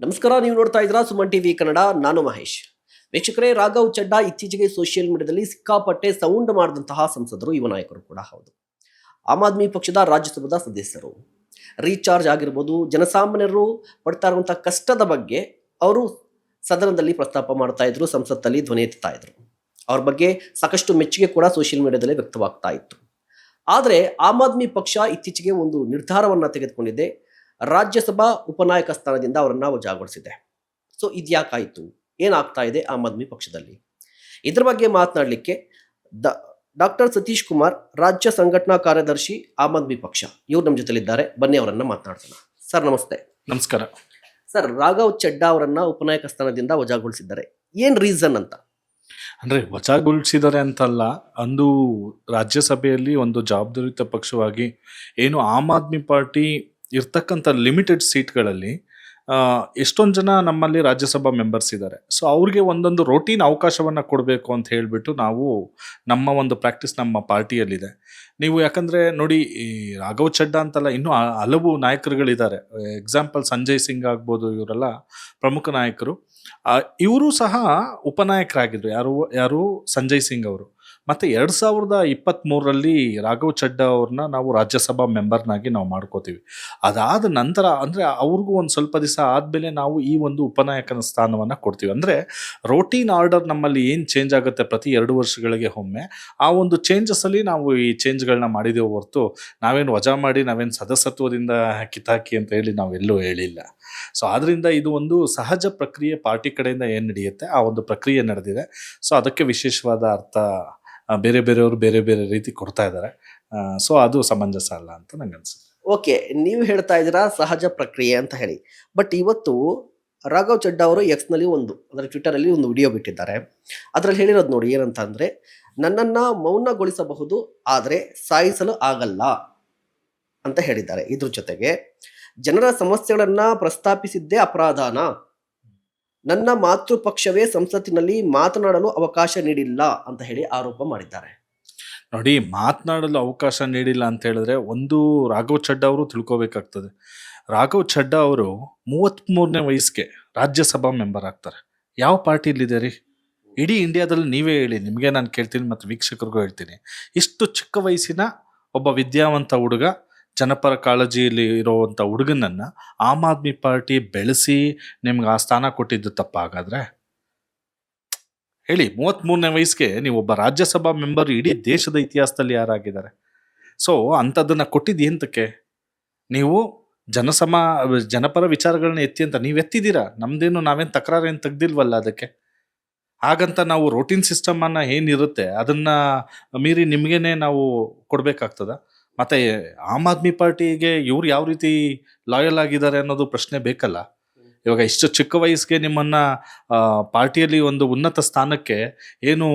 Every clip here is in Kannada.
ನಮಸ್ಕಾರ, ನೀವು ನೋಡ್ತಾ ಇದ್ದೀರಾ ಸುಮನ್ ಟಿವಿ ಕನ್ನಡ. ನಾನು ಮಹೇಶ್. ವೀಕ್ಷಕರೇ, ರಾಘವ್ ಚಡ್ಡಾ ಇತ್ತೀಚೆಗೆ ಸೋಷಿಯಲ್ ಮೀಡಿಯಾದಲ್ಲಿ ಸಿಕ್ಕಾಪಟ್ಟೆ ಸೌಂಡ್ ಮಾಡಿದಂತಹ ಸಂಸದರು, ಯುವ ನಾಯಕರು ಕೂಡ ಹೌದು. ಆಮ್ ಆದ್ಮಿ ಪಕ್ಷದ ರಾಜ್ಯಸಭಾ ಸದಸ್ಯರು ರೀಚಾರ್ಜ್ ಆಗಿರ್ಬೋದು, ಜನಸಾಮಾನ್ಯರು ಪಡ್ತಾ ಇರುವಂತಹ ಕಷ್ಟದ ಬಗ್ಗೆ ಅವರು ಸದನದಲ್ಲಿ ಪ್ರಸ್ತಾಪ ಮಾಡ್ತಾ ಇದ್ರು, ಸಂಸತ್ತಲ್ಲಿ ಧ್ವನಿ ಎತ್ತಾ ಇದ್ರು. ಅವ್ರ ಬಗ್ಗೆ ಸಾಕಷ್ಟು ಮೆಚ್ಚುಗೆ ಕೂಡ ಸೋಷಿಯಲ್ ಮೀಡಿಯಾದಲ್ಲಿ ವ್ಯಕ್ತವಾಗ್ತಾ ಇತ್ತು. ಆದರೆ ಆಮ್ ಆದ್ಮಿ ಪಕ್ಷ ಇತ್ತೀಚೆಗೆ ಒಂದು ನಿರ್ಧಾರವನ್ನ ತೆಗೆದುಕೊಂಡಿದೆ. ರಾಜ್ಯಸಭಾ ಉಪನಾಯಕ ಸ್ಥಾನದಿಂದ ಅವರನ್ನ ವಜಾಗೊಳಿಸಿದೆ. ಸೊ ಇದ್ಯಾಕಾಯಿತು, ಏನಾಗ್ತಾ ಇದೆ ಆಮ್ ಆದ್ಮಿ ಪಕ್ಷದಲ್ಲಿ, ಇದ್ರ ಬಗ್ಗೆ ಮಾತನಾಡಲಿಕ್ಕೆ ಡಾಕ್ಟರ್ ಸತೀಶ್ ಕುಮಾರ್, ರಾಜ್ಯ ಸಂಘಟನಾ ಕಾರ್ಯದರ್ಶಿ, ಆಮ್ ಆದ್ಮಿ ಪಕ್ಷ, ಇವ್ರು ನಮ್ಮ ಜೊತೆಲಿದ್ದಾರೆ. ಬನ್ನಿ ಅವರನ್ನ ಮಾತನಾಡ್ಸೋಣ. ಸರ್ ನಮಸ್ತೆ. ನಮಸ್ಕಾರ ಸರ್, ರಾಘವ್ ಚಡ್ಡಾ ಅವರನ್ನ ಉಪನಾಯಕ ಸ್ಥಾನದಿಂದ ವಜಾಗೊಳಿಸಿದ್ದಾರೆ, ಏನ್ ರೀಸನ್ ಅಂತ? ಅಂದ್ರೆ ವಜಾಗೊಳಿಸಿದ್ದಾರೆ ಅಂತಲ್ಲ, ಅಂದು ರಾಜ್ಯಸಭೆಯಲ್ಲಿ ಒಂದು ಜವಾಬ್ದಾರಿಯುತ ಪಕ್ಷವಾಗಿ ಏನು ಆಮ್ ಆದ್ಮಿ ಪಾರ್ಟಿ ಇರ್ತಕ್ಕಂಥ ಲಿಮಿಟೆಡ್ ಸೀಟ್ಗಳಲ್ಲಿ ಎಷ್ಟೊಂದು ಜನ ನಮ್ಮಲ್ಲಿ ರಾಜ್ಯಸಭಾ ಮೆಂಬರ್ಸ್ ಇದ್ದಾರೆ. ಸೊ ಅವ್ರಿಗೆ ಒಂದೊಂದು ರೋಟೀನ್ ಅವಕಾಶವನ್ನು ಕೊಡಬೇಕು ಅಂತ ಹೇಳಿಬಿಟ್ಟು ನಾವು ನಮ್ಮ ಒಂದು ಪ್ರಾಕ್ಟೀಸ್ ನಮ್ಮ ಪಾರ್ಟಿಯಲ್ಲಿದೆ. ನೀವು ಯಾಕಂದರೆ ನೋಡಿ, ಈ ರಾಘವ್ ಚಡ್ಡಾ ಅಂತಲ್ಲ, ಇನ್ನೂ ಹಲವು ನಾಯಕರುಗಳಿದ್ದಾರೆ. ಎಕ್ಸಾಂಪಲ್ ಸಂಜಯ್ ಸಿಂಗ್ ಆಗ್ಬೋದು, ಇವರೆಲ್ಲ ಪ್ರಮುಖ ನಾಯಕರು. ಇವರು ಸಹ ಉಪನಾಯಕರಾಗಿದ್ರು. ಯಾರು ಸಂಜಯ್ ಸಿಂಗ್ ಅವರು. ಮತ್ತು 2023ರಲ್ಲಿ ರಾಘವ್ ಚಡ್ಡಾ ಅವ್ರನ್ನ ನಾವು ರಾಜ್ಯಸಭಾ ಮೆಂಬರ್ನಾಗಿ ನಾವು ಮಾಡ್ಕೋತೀವಿ. ಅದಾದ ನಂತರ ಅಂದರೆ ಅವ್ರಿಗೂ ಒಂದು ಸ್ವಲ್ಪ ದಿವಸ ಆದಮೇಲೆ ನಾವು ಈ ಒಂದು ಉಪನಾಯಕನ ಸ್ಥಾನವನ್ನು ಕೊಡ್ತೀವಿ. ಅಂದರೆ ರೋಟೀನ್ ಆರ್ಡರ್ ನಮ್ಮಲ್ಲಿ ಏನು ಚೇಂಜ್ ಆಗುತ್ತೆ ಪ್ರತಿ 2 ವರ್ಷಗಳಿಗೆ ಒಮ್ಮೆ, ಆ ಒಂದು ಚೇಂಜಸ್ಸಲ್ಲಿ ನಾವು ಈ ಚೇಂಜ್ಗಳನ್ನ ಮಾಡಿದ್ದೇವೆ ಹೊರತು ನಾವೇನು ವಜಾ ಮಾಡಿ ನಾವೇನು ಸದಸ್ಯತ್ವದಿಂದ ಕಿತ್ತಾಕಿ ಅಂತ ಹೇಳಿ ನಾವೆಲ್ಲೂ ಹೇಳಿಲ್ಲ. ಸೊ ಆದ್ದರಿಂದ ಇದು ಒಂದು ಸಹಜ ಪ್ರಕ್ರಿಯೆ, ಪಾರ್ಟಿ ಕಡೆಯಿಂದ ಏನು ನಡೆಯುತ್ತೆ ಆ ಒಂದು ಪ್ರಕ್ರಿಯೆ ನಡೆದಿದೆ. ಸೊ ಅದಕ್ಕೆ ವಿಶೇಷವಾದ ಅರ್ಥ ಬೇರೆ ಬೇರೆಯವರು ಬೇರೆ ಬೇರೆ ರೀತಿ ಕೊಡ್ತಾ ಇದ್ದಾರೆ. ಸೊ ಅದು ಸಮಂಜಸ ಅಲ್ಲ ಅಂತ ನಂಗೆ ಅನ್ಸುತ್ತೆ. ಓಕೆ, ನೀವು ಹೇಳ್ತಾ ಇದ್ದೀರಾ ಸಹಜ ಪ್ರಕ್ರಿಯೆ ಅಂತ ಹೇಳಿ. ಬಟ್ ಇವತ್ತು ರಾಘವ್ ಚಡ್ಡಾ ಅವರು ಎಕ್ಸ್ನಲ್ಲಿ ಅಂದರೆ ಟ್ವಿಟರಲ್ಲಿ ಒಂದು ವಿಡಿಯೋ ಬಿಟ್ಟಿದ್ದಾರೆ. ಅದರಲ್ಲಿ ಹೇಳಿರೋದು ನೋಡಿ, ಏನಂತ ಅಂದರೆ, ನನ್ನನ್ನು ಮೌನಗೊಳಿಸಬಹುದು ಆದರೆ ಸಾಯಿಸಲು ಆಗಲ್ಲ ಅಂತ ಹೇಳಿದ್ದಾರೆ. ಇದ್ರ ಜೊತೆಗೆ ಜನರ ಸಮಸ್ಯೆಗಳನ್ನು ಪ್ರಸ್ತಾಪಿಸಿದ್ದೇ ಅಪರಾಧನ, ನನ್ನ ಮಾತೃಪಕ್ಷವೇ ಸಂಸತ್ತಿನಲ್ಲಿ ಮಾತನಾಡಲು ಅವಕಾಶ ನೀಡಿಲ್ಲ ಅಂತ ಹೇಳಿ ಆರೋಪ ಮಾಡಿದ್ದಾರೆ. ನೋಡಿ, ಮಾತನಾಡಲು ಅವಕಾಶ ನೀಡಿಲ್ಲ ಅಂತ ಹೇಳಿದ್ರೆ ಒಂದು ರಾಘವ್ ಚಡ್ಡಾ ಅವರು ತಿಳ್ಕೊಬೇಕಾಗ್ತದೆ. ರಾಘವ್ ಚಡ್ಡಾ ಅವರು 33ನೇ ವಯಸ್ಸಿಗೆ ರಾಜ್ಯಸಭಾ ಮೆಂಬರ್ ಆಗ್ತಾರೆ. ಯಾವ ಪಾರ್ಟಿಲಿದೆ ರೀ? ಇಡೀ ಇಂಡಿಯಾದಲ್ಲಿ ನೀವೇ ಹೇಳಿ, ನಿಮಗೆ ನಾನು ಕೇಳ್ತೀನಿ ಮತ್ತು ವೀಕ್ಷಕರಿಗೂ ಹೇಳ್ತೀನಿ. ಇಷ್ಟು ಚಿಕ್ಕ ವಯಸ್ಸಿನ ಒಬ್ಬ ವಿದ್ಯಾವಂತ ಹುಡುಗ, ಜನಪರ ಕಾಳಜಿಯಲ್ಲಿ ಇರೋವಂಥ ಹುಡುಗನನ್ನು ಆಮ್ ಆದ್ಮಿ ಪಾರ್ಟಿ ಬೆಳೆಸಿ ನಿಮ್ಗೆ ಆ ಸ್ಥಾನ ಕೊಟ್ಟಿದ್ದು ತಪ್ಪಾಗಾದ್ರೆ ಹೇಳಿ. 33ನೇ ವಯಸ್ಸಿಗೆ ನೀವು ಒಬ್ಬ ರಾಜ್ಯಸಭಾ ಮೆಂಬರ್ ಇಡೀ ದೇಶದ ಇತಿಹಾಸದಲ್ಲಿ ಯಾರಾಗಿದ್ದಾರೆ? ಸೊ ಅಂಥದ್ದನ್ನು ಕೊಟ್ಟಿದ್ದು ಎಂತಕ್ಕೆ? ನೀವು ಜನಪರ ವಿಚಾರಗಳನ್ನ ಎತ್ತಿ ಅಂತ ನೀವು ಎತ್ತಿದ್ದೀರಾ, ನಮ್ದೇನು ನಾವೇನು ತಕರಾರು ಏನು ತೆಗ್ದಿಲ್ವಲ್ಲ ಅದಕ್ಕೆ. ಹಾಗಂತ ನಾವು ರೋಟೀನ್ ಸಿಸ್ಟಮನ್ನು ಏನಿರುತ್ತೆ ಅದನ್ನು ಮೀರಿ ನಿಮಗೇನೆ ನಾವು ಕೊಡಬೇಕಾಗ್ತದ? ಮತ್ತು ಆಮ್ ಆದ್ಮಿ ಪಾರ್ಟಿಗೆ ಇವ್ರು ಯಾವ ರೀತಿ ಲಾಯಲ್ ಆಗಿದ್ದಾರೆ ಅನ್ನೋದು ಪ್ರಶ್ನೆ ಬೇಕಲ್ಲ. ಇವಾಗ ಇಷ್ಟು ಚಿಕ್ಕ ವಯಸ್ಸಿಗೆ ನಿಮ್ಮನ್ನು ಪಾರ್ಟಿಯಲ್ಲಿ ಒಂದು ಉನ್ನತ ಸ್ಥಾನಕ್ಕೆ, ಏನು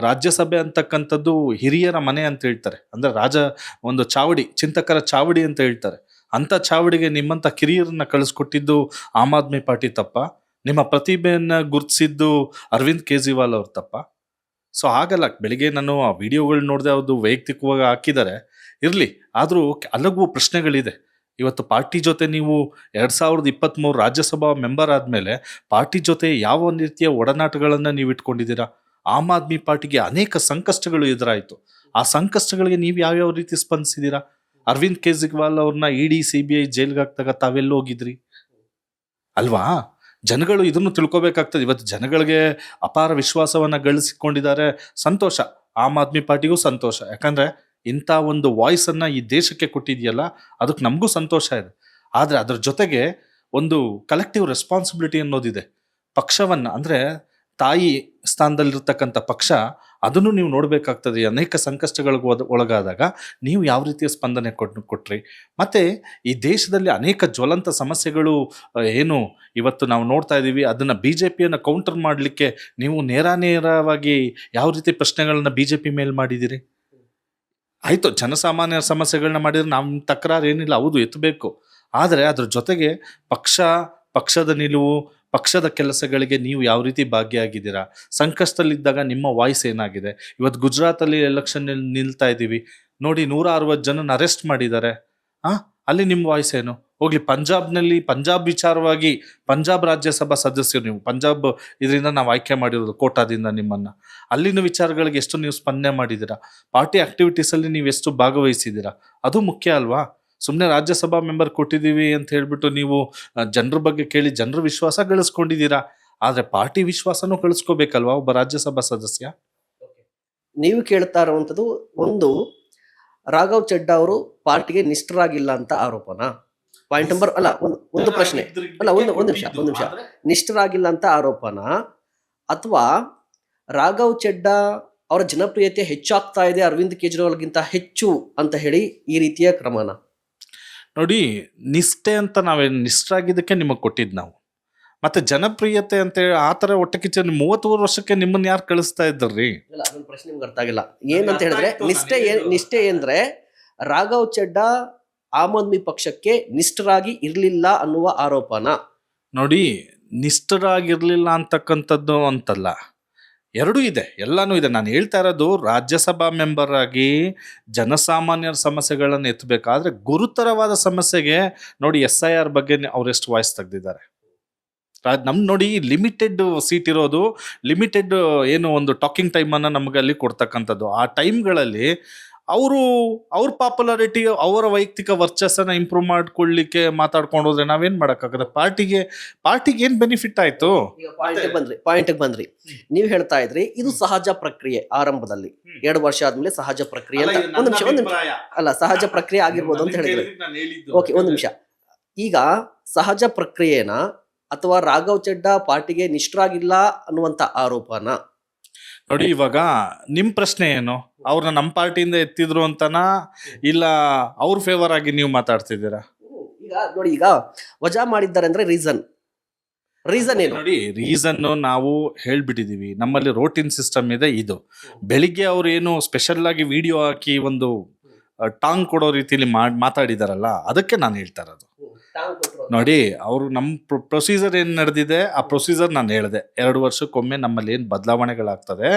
ರಾಜ್ಯಸಭೆ ಅಂತಕ್ಕಂಥದ್ದು ಹಿರಿಯರ ಮನೆ ಅಂತ ಹೇಳ್ತಾರೆ, ಅಂದರೆ ಒಂದು ಚಾವಡಿ, ಚಿಂತಕರ ಚಾವಡಿ ಅಂತ ಹೇಳ್ತಾರೆ. ಅಂಥ ಚಾವಡಿಗೆ ನಿಮ್ಮಂಥ ಕಿರಿಯರನ್ನ ಕಳಿಸ್ಕೊಟ್ಟಿದ್ದು ಆಮ್ ಆದ್ಮಿ ಪಾರ್ಟಿ ತಪ್ಪ? ನಿಮ್ಮ ಪ್ರತಿಭೆಯನ್ನು ಗುರುತಿಸಿದ್ದು ಅರವಿಂದ್ ಕೇಜ್ರಿವಾಲ್ ಅವ್ರ ತಪ್ಪ? ಸೊ ಹಾಗಲ್ಲ. ಬೆಳಿಗ್ಗೆ ನಾನು ಆ ವಿಡಿಯೋಗಳು ನೋಡಿದೆ, ಅದು ವೈಯಕ್ತಿಕವಾಗಿ ಹಾಕಿದ್ದಾರೆ, ಇರಲಿ. ಆದರೂ ಹಲವು ಪ್ರಶ್ನೆಗಳಿದೆ. ಇವತ್ತು ಪಾರ್ಟಿ ಜೊತೆ ನೀವು 2023 ರಾಜ್ಯಸಭಾ ಮೆಂಬರ್ ಆದಮೇಲೆ ಪಾರ್ಟಿ ಜೊತೆ ಯಾವ ಒಂದು ರೀತಿಯ ಒಡನಾಟಗಳನ್ನು ನೀವು ಇಟ್ಕೊಂಡಿದ್ದೀರಾ? ಆಮ್ ಆದ್ಮಿ ಪಾರ್ಟಿಗೆ ಅನೇಕ ಸಂಕಷ್ಟಗಳು ಎದುರಾಯಿತು. ಆ ಸಂಕಷ್ಟಗಳಿಗೆ ನೀವು ಯಾವ್ಯಾವ ರೀತಿ ಸ್ಪಂದಿಸಿದ್ದೀರಾ? ಅರವಿಂದ್ ಕೇಜ್ರಿವಾಲ್ ಅವ್ರನ್ನ ಇಡಿ CBI ಜೈಲ್ಗೆ ಹಾಕ್ದಾಗ ತಾವೆಲ್ಲ ಹೋಗಿದ್ರಿ ಅಲ್ವಾ? ಜನಗಳು ಇದನ್ನು ತಿಳ್ಕೊಬೇಕಾಗ್ತದೆ. ಇವತ್ತು ಜನಗಳಿಗೆ ಅಪಾರ ವಿಶ್ವಾಸವನ್ನು ಗಳಿಸಿಕೊಂಡಿದ್ದಾರೆ, ಸಂತೋಷ. ಆಮ್ ಆದ್ಮಿ ಪಾರ್ಟಿಗೂ ಸಂತೋಷ, ಯಾಕಂದರೆ ಇಂಥ ಒಂದು ವಾಯ್ಸನ್ನು ಈ ದೇಶಕ್ಕೆ ಕೊಟ್ಟಿದೆಯಲ್ಲ, ಅದಕ್ಕೆ ನಮಗೂ ಸಂತೋಷ ಇದೆ. ಆದರೆ ಅದರ ಜೊತೆಗೆ ಒಂದು ಕಲೆಕ್ಟಿವ್ ರೆಸ್ಪಾನ್ಸಿಬಿಲಿಟಿ ಅನ್ನೋದಿದೆ. ಪಕ್ಷವನ್ನು, ಅಂದರೆ ತಾಯಿ ಸ್ಥಾನದಲ್ಲಿರ್ತಕ್ಕಂಥ ಪಕ್ಷ, ಅದನ್ನು ನೀವು ನೋಡಬೇಕಾಗ್ತದೆ. ಅನೇಕ ಸಂಕಷ್ಟಗಳಿಗೆ ಒಳಗಾದಾಗ ನೀವು ಯಾವ ರೀತಿಯ ಸ್ಪಂದನೆ ಕೊಟ್ರಿ. ಮತ್ತು ಈ ದೇಶದಲ್ಲಿ ಅನೇಕ ಜ್ವಲಂತ ಸಮಸ್ಯೆಗಳು ಏನು ಇವತ್ತು ನಾವು ನೋಡ್ತಾ ಇದ್ದೀವಿ, ಅದನ್ನು BJPಯನ್ನು ಕೌಂಟರ್ ಮಾಡಲಿಕ್ಕೆ ನೀವು ನೇರವಾಗಿ ಯಾವ ರೀತಿ ಪ್ರಶ್ನೆಗಳನ್ನ BJP ಮೇಲೆ ಮಾಡಿದ್ದೀರಿ? ಆಯಿತು, ಜನಸಾಮಾನ್ಯರ ಸಮಸ್ಯೆಗಳನ್ನ ಮಾಡಿದರೆ ನಮ್ಮ ತಕರಾರು ಏನಿಲ್ಲ, ಹೌದು ಎತ್ತಬೇಕು. ಆದರೆ ಅದ್ರ ಜೊತೆಗೆ ಪಕ್ಷದ ನಿಲುವು, ಪಕ್ಷದ ಕೆಲಸಗಳಿಗೆ ನೀವು ಯಾವ ರೀತಿ ಭಾಗಿಯಾಗಿದ್ದೀರಾ? ಸಂಕಷ್ಟದಲ್ಲಿದ್ದಾಗ ನಿಮ್ಮ ವಾಯ್ಸ್ ಏನಾಗಿದೆ? ಇವತ್ತು ಗುಜರಾತಲ್ಲಿ ಎಲೆಕ್ಷನ್ ನಿಲ್ತಾ ಇದ್ದೀವಿ ನೋಡಿ, 160 ಜನನ ಅರೆಸ್ಟ್ ಮಾಡಿದ್ದಾರೆ. ಅಲ್ಲಿ ನಿಮ್ಮ ವಾಯ್ಸ್ ಏನು? ಹೋಗ್ಲಿ ಪಂಜಾಬ್ನಲ್ಲಿ ಪಂಜಾಬ್ ವಿಚಾರವಾಗಿ ಪಂಜಾಬ್ ರಾಜ್ಯಸಭಾ ಸದಸ್ಯರು ನೀವು, ಪಂಜಾಬ್ ಇದರಿಂದ ನಾವು ಆಯ್ಕೆ ಮಾಡಿರೋದು ಕೋಟಾದಿಂದ ನಿಮ್ಮನ್ನು. ಅಲ್ಲಿನ ವಿಚಾರಗಳಿಗೆ ಎಷ್ಟು ನೀವು ಸ್ಪಂದನೆ ಮಾಡಿದ್ದೀರಾ, ಪಾರ್ಟಿ ಆಕ್ಟಿವಿಟೀಸಲ್ಲಿ ನೀವು ಎಷ್ಟು ಭಾಗವಹಿಸಿದ್ದೀರಾ, ಅದು ಮುಖ್ಯ ಅಲ್ವಾ. ಸುಮ್ಮನೆ ರಾಜ್ಯಸಭಾ ಮೆಂಬರ್ ಕೊಟ್ಟಿದ್ದೀವಿ ಅಂತ ಹೇಳ್ಬಿಟ್ಟು ನೀವು ಜನರ ಬಗ್ಗೆ ಕೇಳಿ ಜನರ ವಿಶ್ವಾಸ ಗಳಿಸ್ಕೊಂಡಿದ್ದೀರಾ, ಆದರೆ ಪಾರ್ಟಿ ವಿಶ್ವಾಸನೂ ಕಳಿಸ್ಕೋಬೇಕಲ್ವಾ ಒಬ್ಬ ರಾಜ್ಯಸಭಾ ಸದಸ್ಯ. ನೀವು ಕೇಳ್ತಾ ಇರುವಂಥದ್ದು ಒಂದು, ರಾಘವ್ ಚಡ್ಡಾ ಅವರು ಪಾರ್ಟಿಗೆ ನಿಷ್ಠರಾಗಿಲ್ಲ ಅಂತ ಆರೋಪನಾ? ಪಾಯಿಂಟ್ ನಂಬರ್ ಅಲ್ಲ, ಒಂದು ಪ್ರಶ್ನೆ ಅಲ್ಲ, ಒಂದು ನಿಮಿಷ. ನಿಷ್ಠರಾಗಿಲ್ಲ ಅಂತ ಆರೋಪನಾ, ಅಥವಾ ರಾಘವ್ ಚಡ್ಡಾ ಅವರ ಜನಪ್ರಿಯತೆ ಹೆಚ್ಚಾಗ್ತಾ ಇದೆ ಅರವಿಂದ್ ಕೇಜ್ರಿವಾಲ್ಗಿಂತ ಹೆಚ್ಚು ಅಂತ ಹೇಳಿ ಈ ರೀತಿಯ ಕ್ರಮನ? ನೋಡಿ, ನಿಷ್ಠೆ ಅಂತ ನಾವೇನು ನಿಷ್ಠರಾಗಿದ್ದಕ್ಕೆ ನಿಮಗೆ ಕೊಟ್ಟಿದ್ದು ನಾವು, ಮತ್ತೆ ಜನಪ್ರಿಯತೆ ಅಂತೇಳಿ ಆ ಥರ ಹೊಟ್ಟೆ ಕಿಚ್ಚ 33 ವರ್ಷಕ್ಕೆ ನಿಮ್ಮನ್ನ ಯಾರು ಕಳಿಸ್ತಾ ಇದ್ದಾರ್ರಿ? ಇಲ್ಲ, ಅದೊಂದು ಪ್ರಶ್ನೆ ನಿಮ್ಗೆ ಅರ್ಥ ಆಗಿಲ್ಲ. ಏನಂತ ಹೇಳಿದ್ರೆ ನಿಷ್ಠೆ ಅಂದ್ರೆ ರಾಘವ್ ಚಡ್ಡಾ ಆಮ್ ಆದ್ಮಿ ಪಕ್ಷಕ್ಕೆ ನಿಷ್ಠರಾಗಿ ಇರ್ಲಿಲ್ಲ ಅನ್ನುವ ಆರೋಪನ? ನೋಡಿ, ನಿಷ್ಠರಾಗಿರ್ಲಿಲ್ಲ ಅಂತಕ್ಕಂಥದ್ದು ಅಂತಲ್ಲ, ಎರಡೂ ಇದೆ, ಎಲ್ಲಾನು ಇದೆ. ನಾನು ಹೇಳ್ತಾ ಇರೋದು ರಾಜ್ಯಸಭಾ ಮೆಂಬರ್ ಆಗಿ ಜನಸಾಮಾನ್ಯರ ಸಮಸ್ಯೆಗಳನ್ನು ಎತ್ತಬೇಕಾದ್ರೆ ಗುರುತರವಾದ ಸಮಸ್ಯೆಗೆ ನೋಡಿ SIR ಬಗ್ಗೆ ಅವರೆಷ್ಟು ವಾಯ್ಸ್ ತೆಗೆದಿದ್ದಾರೆ. ನೋಡಿ, ಲಿಮಿಟೆಡ್ ಸೀಟ್ ಇರೋದು, ಲಿಮಿಟೆಡ್ ಏನು ಒಂದು ಟಾಕಿಂಗ್ ಟೈಮನ್ನು ನಮಗೆ ಅಲ್ಲಿ ಕೊಡ್ತಕ್ಕಂಥದ್ದು. ಆ ಟೈಮ್ಗಳಲ್ಲಿ ಅವ್ರ ಪಾಪ್ಯುಲಾರಿಟಿ, ಅವರ ವೈಯಕ್ತಿಕ ವರ್ಚಸ್ಸನ್ನು ಇಂಪ್ರೂವ್ ಮಾಡ್ಕೊಳ್ಳಿಕ್ಕೆ ಮಾತಾಡ್ಕೊಂಡು ಹೋದ್ರೆ ನಾವೇನು ಮಾಡೋಕ್ಕಾಗತ್ತೆ? ಪಾರ್ಟಿಗೆ ಏನು ಬೆನಿಫಿಟ್ ಆಯಿತು? ಪಾಯಿಂಟ್ಗೆ ಬಂದ್ರಿ. ನೀವು ಹೇಳ್ತಾ ಇದ್ರಿ ಇದು ಸಹಜ ಪ್ರಕ್ರಿಯೆ, ಆರಂಭದಲ್ಲಿ 2 ವರ್ಷ ಆದ್ಮೇಲೆ ಸಹಜ ಪ್ರಕ್ರಿಯೆ ಅಂತ. ಒಂದು ನಿಮಿಷ ಅಲ್ಲ, ಸಹಜ ಪ್ರಕ್ರಿಯೆ ಆಗಿರ್ಬೋದು ಅಂತ ಹೇಳಿದ್ರೆ ಓಕೆ, ಒಂದು ನಿಮಿಷ. ಈಗ ಸಹಜ ಪ್ರಕ್ರಿಯೆನ ಅಥವಾ ರಾಘವ್ ಚಡ್ಡಾ ಪಾರ್ಟಿಗೆ ನಿಷ್ಠರಾಗಿಲ್ಲ ಅನ್ನುವಂತ ಆರೋಪನ? ನೋಡಿ, ಇವಾಗ ನಿಮ್ಮ ಪ್ರಶ್ನೆ ಏನು? ಅವ್ರನ್ನ ನಮ್ಮ ಪಾರ್ಟಿಯಿಂದ ಎತ್ತಿದ್ರು ಅಂತನಾ, ಇಲ್ಲ ಅವ್ರ ಫೇವರ್ ಆಗಿ ನೀವು ಮಾತಾಡ್ತಿದ್ದೀರಾ? ಈಗ ನೋಡಿ, ಈಗ ವಜಾ ಮಾಡಿದ್ದಾರೆ ಅಂದ್ರೆ ರೀಸನ್ ಏನು? ನೋಡಿ, ರೀಸನ್ ನಾವು ಹೇಳ್ಬಿಟ್ಟಿದೀವಿ. ನಮ್ಮಲ್ಲಿ ರೋಟಿನ್ ಸಿಸ್ಟಮ್ ಇದೆ. ಇದು ಬೆಳಿಗ್ಗೆ ಅವ್ರು ಏನು ಸ್ಪೆಷಲ್ ಆಗಿ ವಿಡಿಯೋ ಹಾಕಿ ಒಂದು ಟಾಂಗ್ ಕೊಡೋ ರೀತಿಯಲ್ಲಿ ಮಾತಾಡಿದಾರಲ್ಲ, ಅದಕ್ಕೆ ನಾನು ಹೇಳ್ತಾ ಇರೋದು. ನೋಡಿ, ಅವರು ನಮ್ಮ ಪ್ರೊಸೀಜರ್ ಏನು ನಡೆದಿದೆ ಆ ಪ್ರೊಸೀಜರ್ ನಾನು ಹೇಳಿದೆ. 2 ವರ್ಷಕ್ಕೊಮ್ಮೆ ನಮ್ಮಲ್ಲಿ ಏನು ಬದಲಾವಣೆಗಳಾಗ್ತದೆ,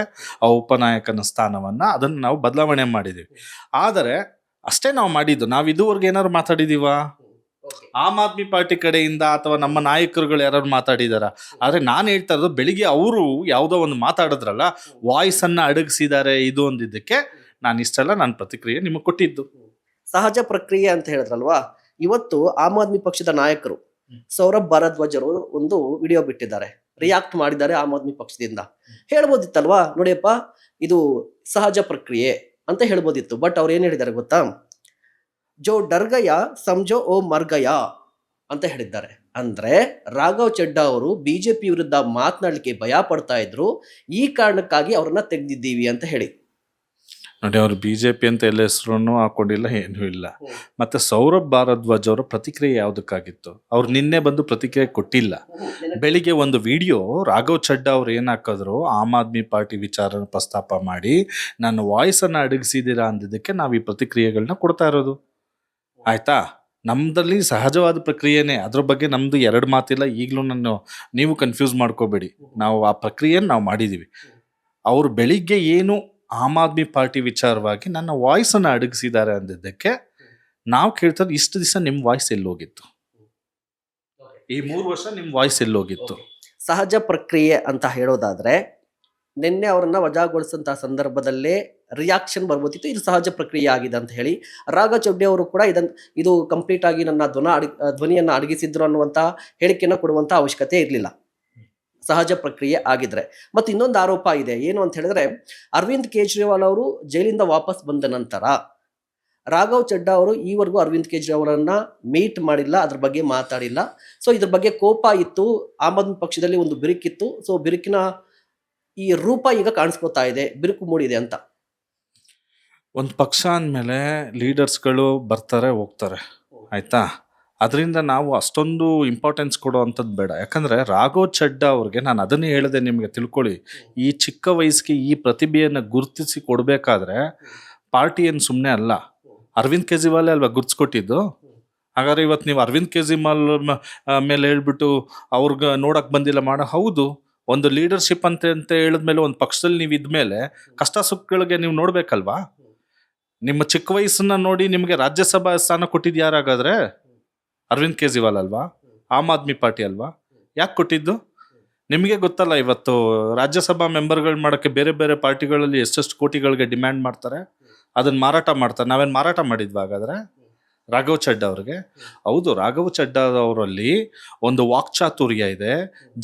ಆ ಉಪನಾಯಕನ ಸ್ಥಾನವನ್ನು ಅದನ್ನು ನಾವು ಬದಲಾವಣೆ ಮಾಡಿದ್ದೀವಿ. ಆದರೆ ಅಷ್ಟೇ ನಾವು ಮಾಡಿದ್ದು. ನಾವು ಇದುವರೆಗೆ ಏನಾದ್ರು ಮಾತಾಡಿದೀವಾ? ಆಮ್ ಆದ್ಮಿ ಪಾರ್ಟಿ ಕಡೆಯಿಂದ ಅಥವಾ ನಮ್ಮ ನಾಯಕರುಗಳು ಯಾರು ಮಾತಾಡಿದಾರ? ಆದರೆ ನಾನು ಹೇಳ್ತಾ ಇರೋದು, ಬೆಳಿಗ್ಗೆ ಅವರು ಯಾವುದೋ ಒಂದು ಮಾತಾಡಿದ್ರಲ್ಲ, ವಾಯ್ಸನ್ನು ಅಡಗಿಸಿದ್ದಾರೆ, ಇದು ಒಂದಿದ್ದಕ್ಕೆ ನಾನು ಇಷ್ಟೆಲ್ಲ ನಾನು ಪ್ರತಿಕ್ರಿಯೆ ನಿಮಗೆ ಕೊಟ್ಟಿದ್ದು. ಸಹಜ ಪ್ರಕ್ರಿಯೆ ಅಂತ ಹೇಳಿದ್ರಲ್ವಾ, ಇವತ್ತು ಆಮ್ ಆದ್ಮಿ ಪಕ್ಷದ ನಾಯಕರು ಸೌರಭ್ ಭಾರದ್ವಾಜ್ ಅವರು ಒಂದು ವಿಡಿಯೋ ಬಿಟ್ಟಿದ್ದಾರೆ, ರಿಯಾಕ್ಟ್ ಮಾಡಿದ್ದಾರೆ ಆಮ್ ಆದ್ಮಿ ಪಕ್ಷದಿಂದ. ಹೇಳ್ಬೋದಿತ್ತಲ್ವಾ, ನೋಡಿಯಪ್ಪ ಇದು ಸಹಜ ಪ್ರಕ್ರಿಯೆ ಅಂತ ಹೇಳ್ಬೋದಿತ್ತು. ಬಟ್ ಅವ್ರು ಏನ್ ಹೇಳಿದ್ದಾರೆ ಗೊತ್ತಾ? ಜೋ ಡರ್ಗಯ ಸಮಜೋ ಓ ಮರ್ಗಯ ಅಂತ ಹೇಳಿದ್ದಾರೆ. ಅಂದ್ರೆ ರಾಘವ್ ಚಡ್ಡಾ ಅವರು ಬಿಜೆಪಿ ವಿರುದ್ಧ ಮಾತನಾಡಲಿಕ್ಕೆ ಭಯ ಪಡ್ತಾ ಇದ್ರು, ಈ ಕಾರಣಕ್ಕಾಗಿ ಅವ್ರನ್ನ ತೆಗೆದಿದ್ದೀವಿ ಅಂತ ಹೇಳಿ. ನೋಡಿ, ಅವ್ರು BJP ಅಂತ ಎಲ್ಲ ಹೆಸರನ್ನು ಹಾಕೊಂಡಿಲ್ಲ, ಏನೂ ಇಲ್ಲ. ಮತ್ತೆ ಸೌರಭ್ ಭಾರದ್ವಾಜ್ ಅವರ ಪ್ರತಿಕ್ರಿಯೆ ಯಾವುದಕ್ಕಾಗಿತ್ತು? ಅವ್ರು ನಿನ್ನೆ ಬಂದು ಪ್ರತಿಕ್ರಿಯೆ ಕೊಟ್ಟಿಲ್ಲ. ಬೆಳಿಗ್ಗೆ ಒಂದು ವಿಡಿಯೋ ರಾಘವ್ ಚಡ್ಡಾ ಅವ್ರು ಏನು ಹಾಕಿದ್ರು, ಆಮ್ ಆದ್ಮಿ ಪಾರ್ಟಿ ವಿಚಾರ ಪ್ರಸ್ತಾಪ ಮಾಡಿ ನನ್ನ ವಾಯ್ಸನ್ನು ಅಡಗಿಸಿದ್ದೀರಾ ಅಂದಿದ್ದಕ್ಕೆ ನಾವು ಈ ಪ್ರತಿಕ್ರಿಯೆಗಳನ್ನ ಕೊಡ್ತಾ ಇರೋದು. ಆಯ್ತಾ? ನಮ್ದಲ್ಲಿ ಸಹಜವಾದ ಪ್ರಕ್ರಿಯೆನೇ, ಅದ್ರ ಬಗ್ಗೆ ನಮ್ದು 2 ಮಾತಿಲ್ಲ. ಈಗಲೂ ನೀವು ಕನ್ಫ್ಯೂಸ್ ಮಾಡ್ಕೋಬೇಡಿ, ನಾವು ಆ ಪ್ರಕ್ರಿಯೆಯನ್ನು ನಾವು ಮಾಡಿದ್ದೀವಿ. ಅವರು ಬೆಳಿಗ್ಗೆ ಏನು ಆಮ್ ಆದ್ಮಿ ಪಾರ್ಟಿ ವಿಚಾರವಾಗಿ ನನ್ನ ವಾಯ್ಸನ್ನು ಅಡಗಿಸಿದ್ದಾರೆ ಅಂದಿದ್ದಕ್ಕೆ ನಾವು ಕೇಳ್ತಾರೆ, ಇಷ್ಟು ದಿವಸ ನಿಮ್ಮ ವಾಯ್ಸ್ ಎಲ್ಲೋಗಿತ್ತು? ಈ 3 ವರ್ಷ ನಿಮ್ಮ ವಾಯ್ಸ್ ಎಲ್ಲೋಗಿತ್ತು? ಸಹಜ ಪ್ರಕ್ರಿಯೆ ಅಂತ ಹೇಳೋದಾದ್ರೆ, ನಿನ್ನೆ ಅವರನ್ನ ವಜಾಗೊಳಿಸಂತಹ ಸಂದರ್ಭದಲ್ಲೇ ರಿಯಾಕ್ಷನ್ ಬರ್ಬೋದಿತ್ತು, ಇದು ಸಹಜ ಪ್ರಕ್ರಿಯೆ ಆಗಿದೆ ಅಂತ ಹೇಳಿ. ರಾಘವ್ ಚಡ್ಡಾ ಅವರು ಕೂಡ ಇದು ಕಂಪ್ಲೀಟ್ ಆಗಿ ನನ್ನ ಧ್ವನಿಯನ್ನು ಅಡಗಿಸಿದ್ರು ಅನ್ನುವಂತ ಹೇಳಿಕೆಯನ್ನು ಕೊಡುವಂತ ಅವಶ್ಯಕತೆ ಇರಲಿಲ್ಲ, ಸಹಜ ಪ್ರಕ್ರಿಯೆ ಆಗಿದ್ರೆ. ಮತ್ತು ಇನ್ನೊಂದು ಆರೋಪ ಇದೆ, ಏನು ಅಂತ ಹೇಳಿದ್ರೆ, ಅರವಿಂದ್ ಕೇಜ್ರಿವಾಲ್ ಅವರು ಜೈಲಿಂದ ವಾಪಸ್ ಬಂದ ನಂತರ ರಾಘವ್ ಚಡ್ಡಾ ಅವರು ಈವರೆಗೂ ಅರವಿಂದ್ ಕೇಜ್ರಿವಾಲ್ ಅವರನ್ನ ಮೀಟ್ ಮಾಡಿಲ್ಲ, ಅದ್ರ ಬಗ್ಗೆ ಮಾತಾಡಿಲ್ಲ. ಸೊ ಇದ್ರ ಬಗ್ಗೆ ಕೋಪ ಇತ್ತು, ಆಮ್ ಆದ್ಮಿ ಪಕ್ಷದಲ್ಲಿ ಒಂದು ಬಿರುಕಿತ್ತು. ಸೊ ಬಿರುಕಿನ ಈ ರೂಪ ಈಗ ಕಾಣಿಸ್ಕೊತಾ ಇದೆ, ಬಿರುಕು ಮೂಡಿದೆ ಅಂತ. ಒಂದು ಪಕ್ಷ ಅಂದಮೇಲೆ ಲೀಡರ್ಸ್ಗಳು ಬರ್ತಾರೆ ಹೋಗ್ತಾರೆ, ಆಯ್ತಾ? ಅದರಿಂದ ನಾವು ಅಷ್ಟೊಂದು ಇಂಪಾರ್ಟೆನ್ಸ್ ಕೊಡೋ ಅಂಥದ್ದು ಬೇಡ. ಯಾಕಂದರೆ ರಾಘವ್ ಚಡ್ಡಾ ಅವ್ರಿಗೆ ನಾನು ಅದನ್ನೇ ಹೇಳಿದೆ, ನಿಮಗೆ ತಿಳ್ಕೊಳ್ಳಿ, ಈ ಚಿಕ್ಕ ವಯಸ್ಸಿಗೆ ಈ ಪ್ರತಿಭೆಯನ್ನು ಗುರುತಿಸಿ ಕೊಡಬೇಕಾದ್ರೆ ಪಾರ್ಟಿ ಏನು ಸುಮ್ಮನೆ ಅಲ್ಲ, ಅರವಿಂದ್ ಕೇಜ್ರಿವಾಲ್ ಅಲ್ವಾ ಗುರ್ತಿಸ್ಕೊಟ್ಟಿದ್ದು. ಹಾಗಾದ್ರೆ ಇವತ್ತು ನೀವು ಅರವಿಂದ್ ಕೇಜ್ರಿವಾಲ್ ಮೇಲೆ ಹೇಳ್ಬಿಟ್ಟು ಅವ್ರಿಗೆ ನೋಡಕ್ಕೆ ಬಂದಿಲ್ಲ ಹೌದು, ಒಂದು ಲೀಡರ್ಶಿಪ್ ಅಂತ ಹೇಳಿದ್ಮೇಲೆ ಒಂದು ಪಕ್ಷದಲ್ಲಿ ನೀವು ಇದ್ಮೇಲೆ ಕಷ್ಟ ಸುಖಗಳಿಗೆ ನೀವು ನೋಡ್ಬೇಕಲ್ವಾ? ನಿಮ್ಮ ಚಿಕ್ಕ ವಯಸ್ಸನ್ನ ನೋಡಿ ನಿಮಗೆ ರಾಜ್ಯಸಭಾ ಸ್ಥಾನ ಕೊಟ್ಟಿದ್ದು ಯಾರಾಗಾದ್ರೆ? ಅರವಿಂದ್ ಕೇಜ್ರಿವಾಲ್ ಅಲ್ವಾ? ಆಮ್ ಆದ್ಮಿ ಪಾರ್ಟಿ ಅಲ್ವಾ? ಯಾಕೆ ಕೊಟ್ಟಿದ್ದು? ನಿಮಗೆ ಗೊತ್ತಲ್ಲ, ಇವತ್ತು ರಾಜ್ಯಸಭಾ ಮೆಂಬರ್ಗಳು ಮಾಡೋಕ್ಕೆ ಬೇರೆ ಬೇರೆ ಪಾರ್ಟಿಗಳಲ್ಲಿ ಎಷ್ಟೆಷ್ಟು ಕೋಟಿಗಳಿಗೆ ಡಿಮ್ಯಾಂಡ್ ಮಾಡ್ತಾರೆ, ಅದನ್ನ ಮಾರಾಟ ಮಾಡ್ತಾರೆ. ನಾವೇನು ಮಾರಾಟ ಮಾಡಿದ್ವಿ ಹಾಗಾದ್ರೆ ರಾಘವ್ ಚಡ್ಡಾ ಅವ್ರಿಗೆ? ಹೌದು, ರಾಘವ್ ಚಡ್ಡಾ ಅವರಲ್ಲಿ ಒಂದು ವಾಕ್ಚಾತುರ್ಯ ಇದೆ,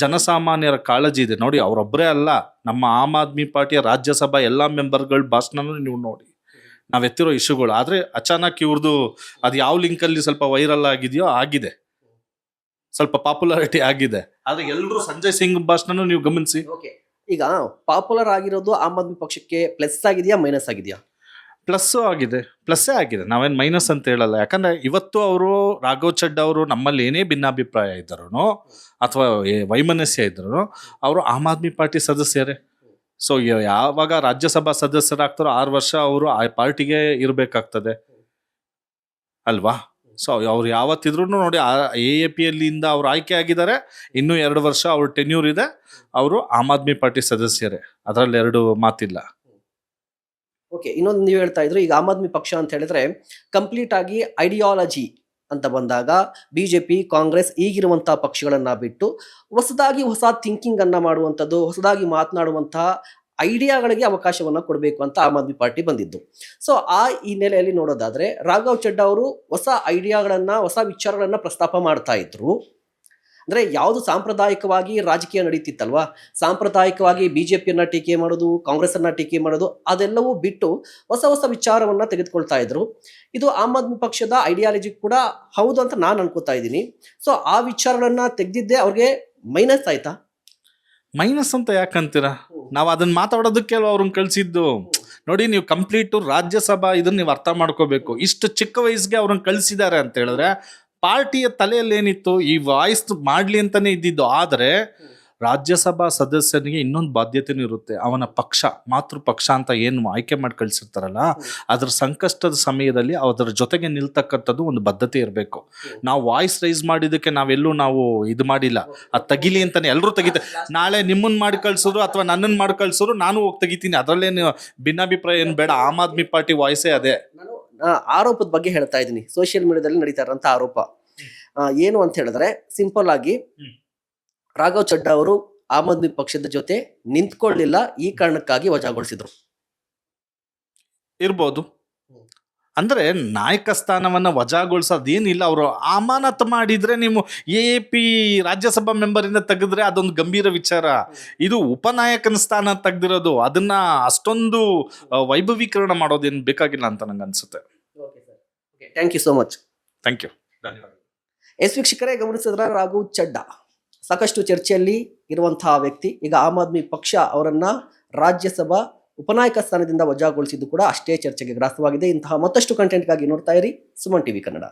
ಜನಸಾಮಾನ್ಯರ ಕಾಳಜಿ ಇದೆ. ನೋಡಿ, ಅವರೊಬ್ಬರೇ ಅಲ್ಲ, ನಮ್ಮ ಆಮ್ ಆದ್ಮಿ ಪಾರ್ಟಿಯ ರಾಜ್ಯಸಭಾ ಎಲ್ಲ ಮೆಂಬರ್ಗಳ ಭಾಷಣನೂ ನೀವು ನೋಡಿ, ನಾವು ಎತ್ತಿರೋ ಇಶ್ಯೂಗಳು. ಆದರೆ ಅಚಾನಕ್ ಇವ್ರದ್ದು ಅದು ಯಾವ ಲಿಂಕಲ್ಲಿ ಸ್ವಲ್ಪ ವೈರಲ್ ಆಗಿದೆಯೋ ಆಗಿದೆ, ಸ್ವಲ್ಪ ಪಾಪ್ಯುಲಾರಿಟಿ ಆಗಿದೆ. ಆದರೆ ಎಲ್ಲರೂ ಸಂಜಯ್ ಸಿಂಗ್ ಭಾಷಣನೂ ನೀವು ಗಮನಿಸಿ. ಓಕೆ, ಈಗ ಪಾಪ್ಯುಲರ್ ಆಗಿರೋದು ಆಮ್ ಆದ್ಮಿ ಪಕ್ಷಕ್ಕೆ ಪ್ಲಸ್ ಆಗಿದೆಯಾ ಮೈನಸ್ ಆಗಿದೆಯಾ? ಪ್ಲಸ್ಸು ಆಗಿದೆ, ಪ್ಲಸ್ಸೇ ಆಗಿದೆ, ನಾವೇನು ಮೈನಸ್ ಅಂತ ಹೇಳಲ್ಲ. ಯಾಕಂದರೆ ಇವತ್ತು ಅವರು ರಾಘವ್ ಚಡ್ಡಾ ಅವರು ನಮ್ಮಲ್ಲಿ ಏನೇ ಭಿನ್ನಾಭಿಪ್ರಾಯ ಇದ್ದರೂ ಅಥವಾ ವೈಮನಸ್ಯ ಇದ್ದರೂ ಅವರು ಆಮ್ ಆದ್ಮಿ ಪಾರ್ಟಿ ಸದಸ್ಯರೇ. ಸೊ ಯಾವಾಗ ರಾಜ್ಯಸಭಾ ಸದಸ್ಯರಾಗ್ತಾರೋ 6 ವರ್ಷ ಅವರು ಆ ಪಾರ್ಟಿಗೆ ಇರಬೇಕಾಗ್ತದೆ ಅಲ್ವಾ? ಸೊ ಅವ್ರು ಯಾವತ್ತಿದ್ರು ನೋಡಿ, AAPLಯಿಂದ ಅವ್ರು ಆಯ್ಕೆ ಆಗಿದ್ದಾರೆ, ಇನ್ನೂ 2 ವರ್ಷ ಅವ್ರ ಟೆನ್ಯೂರ್ ಇದೆ, ಅವರು ಆಮ್ ಆದ್ಮಿ ಪಾರ್ಟಿ ಸದಸ್ಯರೇ, ಅದರಲ್ಲಿ 2 ಮಾತಿಲ್ಲ. ಓಕೆ, ಇನ್ನೊಂದು ನೀವು ಹೇಳ್ತಾ ಇದ್ರು, ಈಗ ಆಮ್ ಆದ್ಮಿ ಪಕ್ಷ ಅಂತ ಹೇಳಿದ್ರೆ ಕಂಪ್ಲೀಟ್ ಆಗಿ ಐಡಿಯಾಲಜಿ ಅಂತ ಬಂದಾಗ ಬಿಜೆಪಿ, ಕಾಂಗ್ರೆಸ್ ಈಗಿರುವಂತಹ ಪಕ್ಷಗಳನ್ನ ಬಿಟ್ಟು ಹೊಸದಾಗಿ ಹೊಸ ಥಿಂಕಿಂಗ್ ಅನ್ನ ಮಾಡುವಂಥದ್ದು, ಹೊಸದಾಗಿ ಮಾತನಾಡುವಂತಹ ಐಡಿಯಾಗಳಿಗೆ ಅವಕಾಶವನ್ನ ಕೊಡಬೇಕು ಅಂತ ಆಮ್ ಆದ್ಮಿ ಪಾರ್ಟಿ ಬಂದಿದ್ದು. ಸೊ ಆ ಹಿನ್ನೆಲೆಯಲ್ಲಿ ನೋಡೋದಾದ್ರೆ ರಾಘವ್ ಚಡ್ಡಾ ಅವರು ಹೊಸ ಐಡಿಯಾಗಳನ್ನ, ಹೊಸ ವಿಚಾರಗಳನ್ನ ಪ್ರಸ್ತಾಪ ಮಾಡ್ತಾ ಇದ್ರು. ಅಂದ್ರೆ ಯಾವುದು ಸಾಂಪ್ರದಾಯಿಕವಾಗಿ ರಾಜಕೀಯ ನಡೀತಿತ್ತಲ್ವಾ, ಸಾಂಪ್ರದಾಯಿಕವಾಗಿ ಬಿಜೆಪಿಯನ್ನ ಟೀಕೆ ಮಾಡೋದು, ಕಾಂಗ್ರೆಸ್ ಅನ್ನ ಟೀಕೆ ಮಾಡೋದು, ಅದೆಲ್ಲವೂ ಬಿಟ್ಟು ಹೊಸ ಹೊಸ ವಿಚಾರವನ್ನ ತೆಗೆದುಕೊಳ್ತಾ ಇದ್ರು. ಇದು ಆಮ್ ಆದ್ಮಿ ಪಕ್ಷದ ಐಡಿಯಾಲಜಿ ಕೂಡ ಹೌದು ಅಂತ ನಾನು ಅನ್ಕೋತಾ ಇದ್ದೀನಿ. ಸೊ ಆ ವಿಚಾರಗಳನ್ನ ತೆಗೆದಿದ್ದೆ ಅವ್ರಿಗೆ ಮೈನಸ್ ಆಯ್ತಾ? ಮೈನಸ್ ಅಂತ ಯಾಕಂತೀರಾ? ನಾವು ಅದನ್ನ ಮಾತಾಡೋದಕ್ಕೆ ಅಲ್ವಾ ಅವ್ರನ್ನ ಕಳ್ಸಿದ್ದು. ನೋಡಿ, ನೀವು ಕಂಪ್ಲೀಟು ರಾಜ್ಯಸಭಾ ಇದನ್ನ ನೀವು ಅರ್ಥ ಮಾಡ್ಕೋಬೇಕು. ಇಷ್ಟು ಚಿಕ್ಕ ವಯಸ್ಸಿಗೆ ಅವ್ರನ್ನ ಕಳಿಸಿದ್ದಾರೆ ಅಂತ ಹೇಳಿದ್ರೆ ಪಾರ್ಟಿಯ ತಲೆಯಲ್ಲಿ ಏನಿತ್ತು, ಈ ವಾಯ್ಸ್ ಮಾಡ್ಲಿ ಅಂತಾನೆ ಇದ್ದಿದ್ದು. ಆದರೆ ರಾಜ್ಯಸಭಾ ಸದಸ್ಯನಿಗೆ ಇನ್ನೊಂದು ಬಾಧ್ಯತೆನೂ ಇರುತ್ತೆ. ಅವನ ಪಕ್ಷ, ಮಾತೃ ಪಕ್ಷ ಅಂತ ಏನು ಆಯ್ಕೆ ಮಾಡಿ ಕಳಿಸಿರ್ತಾರಲ್ಲ, ಅದ್ರ ಸಂಕಷ್ಟದ ಸಮಯದಲ್ಲಿ ಅದರ ಜೊತೆಗೆ ನಿಲ್ತಕ್ಕಂಥದ್ದು ಒಂದು ಬದ್ಧತೆ ಇರಬೇಕು. ನಾವು ವಾಯ್ಸ್ ರೈಸ್ ಮಾಡಿದ್ದಕ್ಕೆ ನಾವು ಇದು ಮಾಡಿಲ್ಲ, ಅದು ತೆಗಿಲಿ ಅಂತಾನೆ ಎಲ್ಲರೂ ತೆಗಿತಾರೆ. ನಾಳೆ ನಿಮ್ಮನ್ನ ಮಾಡಿ ಕಳ್ಸೋರು ಅಥವಾ ನನ್ನನ್ನು ಮಾಡಿ ಕಳ್ಸೋರು ನಾನು ಹೋಗಿ ತೆಗಿತೀನಿ, ಅದರಲ್ಲೇನು ಭಿನ್ನಾಭಿಪ್ರಾಯ ಏನು ಬೇಡ. ಆಮ್ ಆದ್ಮಿ ಪಾರ್ಟಿ ವಾಯ್ಸೇ ಅದೇ. ನಾನು ಆರೋಪದ ಬಗ್ಗೆ ಹೇಳ್ತಾ ಇದ್ದೀನಿ, ಸೋಷಿಯಲ್ ಮೀಡಿಯಾದಲ್ಲಿ ನಡೀತಾ ಇರೋಂಥ ಆರೋಪ ಏನು ಅಂತ ಹೇಳಿದ್ರೆ, ಸಿಂಪಲ್ ಆಗಿ ರಾಘವ್ ಚಡ್ಡಾ ಅವರು ಆಮ್ ಆದ್ಮಿ ಪಕ್ಷದ ಜೊತೆ ನಿಂತ್ಕೊಳ್ಳಿಲ್ಲ, ಈ ಕಾರಣಕ್ಕಾಗಿ ವಜಾಗೊಳಿಸಿದ್ರು ಇರ್ಬೋದು. ಅಂದ್ರೆ ನಾಯಕ ಸ್ಥಾನವನ್ನ ವಜಾಗೊಳಿಸೋದೇನಿಲ್ಲ. ಅವರು ಅಮಾನತು ಮಾಡಿದ್ರೆ, ನೀವು AAP ರಾಜ್ಯಸಭಾ ಮೆಂಬರ್ ಇಂದ ತೆಗೆದ್ರೆ ಅದೊಂದು ಗಂಭೀರ ವಿಚಾರ. ಇದು ಉಪನಾಯಕನ ಸ್ಥಾನ ತೆಗ್ದಿರೋದು, ಅದನ್ನ ಅಷ್ಟೊಂದು ವೈಭವೀಕರಣ ಮಾಡೋದೇನು ಬೇಕಾಗಿಲ್ಲ ಅಂತ ನಂಗೆ ಅನ್ಸುತ್ತೆ. Thank you so much. Thank you. ವೀಕ್ಷಕರೇ, ಗಮನಿಸಿದ್ರ ರಾಘವ್ ಚಡ್ಡಾ ಸಾಕಷ್ಟು ಚರ್ಚೆಯಲ್ಲಿ ಇರುವಂತಹ ವ್ಯಕ್ತಿ. ಈಗ ಆಮ್ ಆದ್ಮಿ ಪಕ್ಷ ಅವರನ್ನ ರಾಜ್ಯಸಭಾ ಉಪನಾಯಕ ಸ್ಥಾನದಿಂದ ವಜಾಗೊಳಿಸಿದ್ದು ಕೂಡ ಅಷ್ಟೇ ಚರ್ಚೆಗೆ ಗ್ರಾಸವಾಗಿದೆ. ಇಂತಹ ಮತ್ತಷ್ಟು ಕಂಟೆಂಟ್ಗಾಗಿ ನೋಡ್ತಾ ಇರಿ ಸುಮನ್ ಟಿವಿ ಕನ್ನಡ.